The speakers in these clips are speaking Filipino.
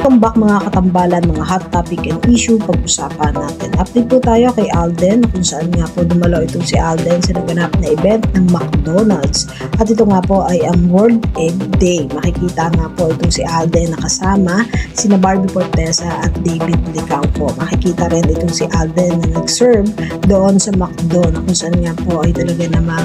Welcome back mga katambalan, mga hot topic and issue pag-usapan natin. Update po tayo kay Alden kung saan nga po dumalo itong si Alden sa naganap na event ng McDonald's. At ito nga po ay ang World Egg Day. Makikita nga po itong si Alden na kasama sina Barbie Forteza at David Licauco. Makikita rin itong si Alden na nag-serve doon sa McDo na kung saan nga po ay talaga namang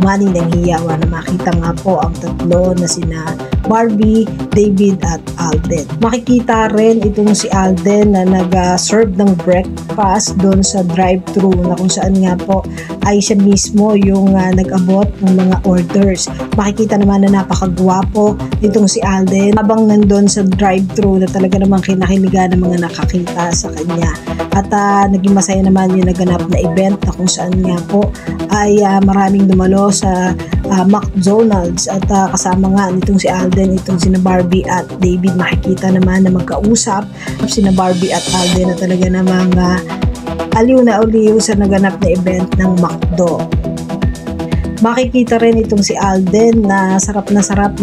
mani ng hiyawa na makita nga po ang tatlo na sina Barbie, David at Alden. Makikita rin itong si Alden na nag-serve ng breakfast doon sa drive-thru na kung saan nga po ay siya mismo yung nag-abot ng mga orders. Makikita naman na napakagwapo itong si Alden habang nandun sa drive-thru na talaga namang kinakiligan ng mga nakakita sa kanya. At naging masaya naman yung naganap na event na kung saan nga po ay maraming dumalo sa McDonald's at kasama nga nitong si Alden, itong sina Barbie at David. Makikita naman na magkausap sina Barbie at Alden na talaga namang aliw na uliw sa naganap na event ng McDo. Makikita rin itong si Alden na sarap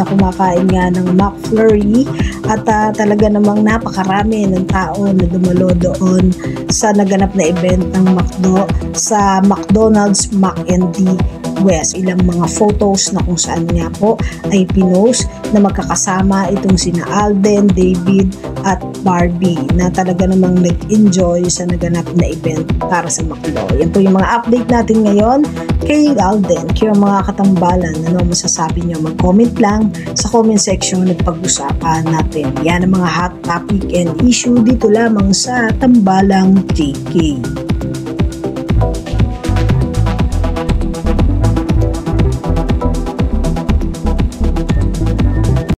na kumakain nga ng McFlurry at talaga namang napakarami ng tao na dumalo doon sa naganap na event ng McDo sa McDonald's McND West. Ilang mga photos na kung saan nga po ay pinost na magkakasama itong sina Alden, David at Barbie na talaga namang nag-enjoy sa naganap na event para sa McDo. Yan po yung mga update natin ngayon kay Alden. Kaya mga katambalan, ano masasabi nyo? Mag-comment lang sa comment section at pag-usapan natin. Yan ang mga hot topic and issue dito lamang sa Tambalang JK.